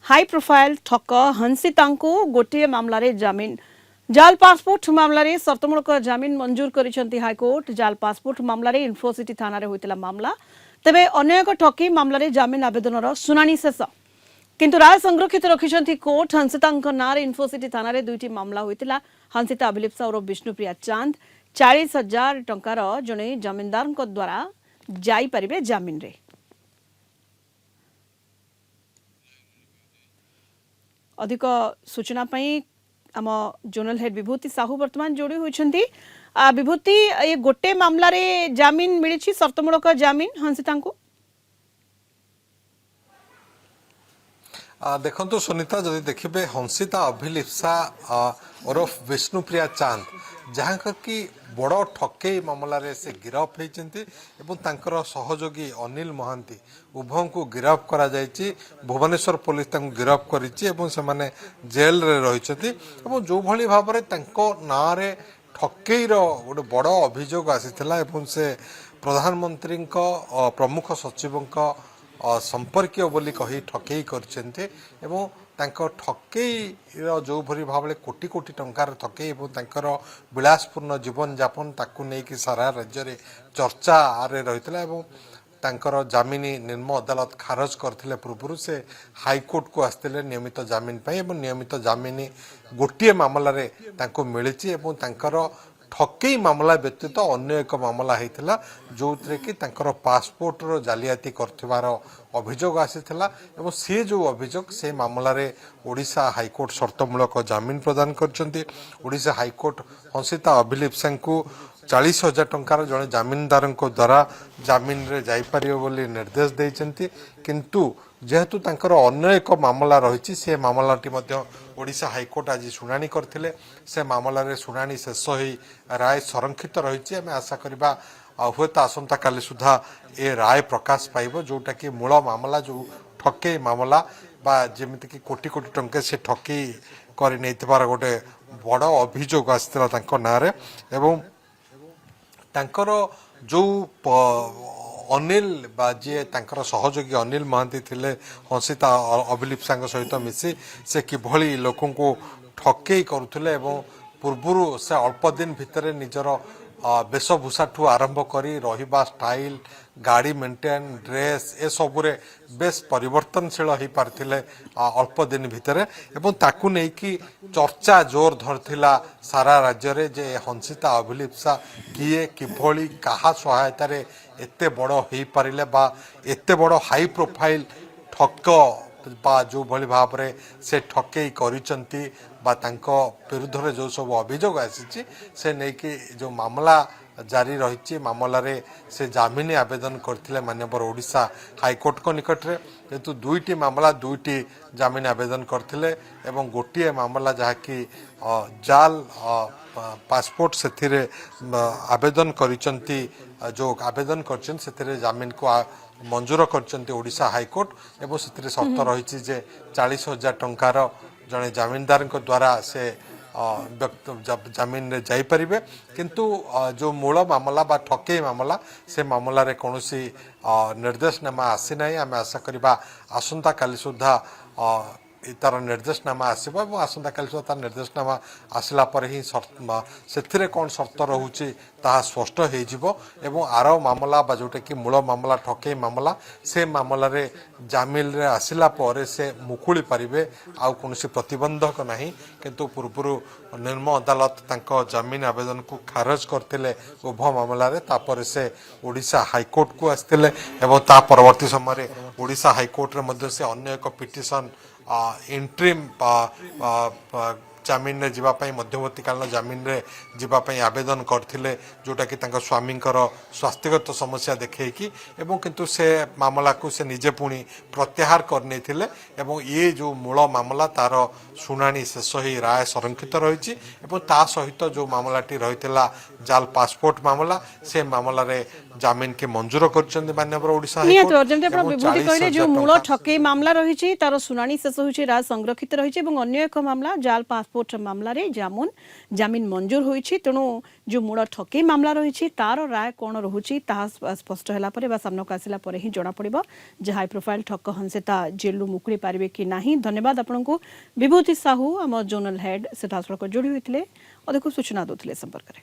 High profile ठक हंसिता गोटे मामलें जमीन जाल पासपोर्ट मामलें सर्तमूलक जमीन मंजूर करिसेंती हाईकोर्ट। जाल पासपोर्ट मामलें इन्फोसिटी थाना होइतिला मामला। तेबे अन्य एक ठकी मामलें जमीन आवेदन शुणाणी शेष किंतु राय संरक्षित रखिसेंती कोर्ट। हंसिता नारे इन्फोसिटी थाना दुईटी मामला होइतिला। हंसिता अभिलिप्सा और विष्णुप्रिया चांद 40,000 टंकार जड़े जमींदार द्वारा जाई परिबे जमीन रे। अधिक सूचना आम जोनल हेड विभूति साहू वर्तमान जोड़ी होती। विभूति ये गोटे मामला रे जमीन मिली सर्तमूलक जमीन हंसिता को देखो सुनीता जदि देखिए हंसिता अभिलिप्सा ओरफ विष्णुप्रिया चांद जहाँ कि बड़ ठकई मामलें से गिरफ होती सहयोगी अनिल महांती उभय को गिरफ करा भुवनेश्वर पुलिस गिरफ कर जेल रे रही जो भली भाव ना ठकईर गोटे बड़ अभियोग आसीथिला से प्रधानमंत्री प्रमुख सचिव संपर्क बोली कही ठकई करछन्ते एवं तांको ठकईर जो भरी भाव कोटी कोटी टंकार ठकई और विलासपूर्ण जीवन यापन ताकू नहीं सारा राज्य रे चर्चा रे रही तांकर जमीनी निम्न अदालत खारज करथिले पूर्व से हाईकोर्ट को आसते नियमित जमीन एवं नियमित जमीन गोटे मामला रे तांको मिलिछि एवं तांकर ठकई मामला व्यतीत अन्य एक मामला होता जो थे कि पासपोर्ट रो जालियाती करथिबार अभियोग आसीथिला एवं से जो अभियोग से मामला रे ओडिशा हाईकोर्ट शर्तमूलक जमीन प्रदान करछन्ती। ओडिशा हाईकोर्ट हंसिता अभिलिप्सा को 40,000 टंकार जड़े जमीनदार द्वारा जमीन रे जाई परियो बोली निर्देश देइछन्ती किंतु जेहेतु तांकर अन्य एक मामला रही से मामलाटी ओडिशा हाईकोर्ट आज शुणाणी करथिले से मामला रे शुणाणी शेष होई राय संरक्षित रही आम आशा करबा हुए तो आसंता काली सुधा ए राय प्रकाश पाइब जोटा कि मूल मामला जो ठकई मामला बा जेमिति कि कोटी कोटी टंके से ठकई करि नैतिबार गोटे बड़ अभियोग आसिथिला तांको नारे एवं तांकर जो अनिल बा जी तांकर सहयोगी अनिल महांती थिले हंसिता अभिलिप्सा सहित मिसी से किभली लोकों को ठकई करुथिले एवं पूर्व से अल्प दिन भितर निजर वेशभूषा ठू आरंभ करी रहिबा स्टाइल गाड़ी मेंटेन ड्रेस ए सबुरे बेस परिवर्तनशील हो पारथिले अल्प दिन भितर एवं ताकू नहीं कि चर्चा जोर धरथिला सारा राज्य रे जे हंसिता अभिलिप्सा किए किभली कहा सहायता रे एते बड़ हो पारिले बा एते बड़ हाई प्रोफाइल ठक बा जो भली भाव रे से ठकई करिसंती बा तांको विरुद्ध रे जो सब अभियोग आसी से नहीं कि जो मामला जारी रही मामला रे से जमीन आवेदन करथिले माननीय ओडिशा हाईकोर्ट को निकट रे जेतु दुईटी मामला दुईटी जमीन आवेदन करथिले एवं गोटे मामला जहाँ कि जाल पासपोर्ट से आवेदन करिसंती जो आवेदन करछन से जमीन को मंजूर करछंती ओडिशा हाईकोर्ट एवं से शर्त रही 40,000 टंकार जड़े जमीनदार द्वारा से जमीन रे जाई परिबे किंतु जो मूल मामला बा ठकई मामला से मामला रे कौनसी निर्देशनामा आसी ना आम आशा करबा आसंता काली सुधा तार निर्देशनामा आसब और आसंता काली सुधा तार निर्देशनामा आसला पर ही से कौन शर्त रोचे ताहा स्पष्ट हो आर मामला बा जोटा कि मूल मामला ठकई मामला से मामला रे जमीन रे आसला पर से मुकुली पारिबे आउ कोनोसी प्रतिबंधक नहीं किंतु पूर्व निम्न अदालत तांको जमीन आवेदन को खारज करथिले उभय मामला रे तापर से ओडिशा हाईकोर्ट को आसथिले एवं ता परवर्ती समय ओडिशा हाईकोर्ट रे मध्य से अन्य एक पिटिशन इंट्रीम जमीन रे जीवापाई मध्यवर्ती कालीन जमीन रे जीवापाई आवेदन करथिले जोटा कि तांका स्वामींकर स्वास्थ्यगत समस्या देखैकी एवं किंतु से मामला को से निजे पुणी प्रत्याहार करने थिले एवं ये जो मूल मामला तार शुणाणी शेष ही राय संरक्षित रही एवं ता सहित जो मामलाटी रहिथिला जाल पासपोर्ट मामला से मामला रे जमीन के मंजूर करछन माननीय ओडिशा हाईकोर्ट जो मूल ठकई मामला रही तार शुणाणी शेष होछि राय संरक्षित रही अन्य एक मामला जाल पासपोर्ट पासपोर्ट मामला रे जामिन मंजूर होईछि तेणु जो मूल ठकेई मामला रही तार राय कौन रहुछि ताहा स्पष्ट होला परे बा सामना को आसिला परे ही जणा पड़िबो जे हाई प्रोफाइल ठक हंसिता जेलु मुकुड़ी पारिबे कि नाही। धन्यवाद आपनको विभूति साहू आम जोनल हेड सीधासलख जोड़ी होइतिले अधिक सूचना दोथिले संपर्क रे।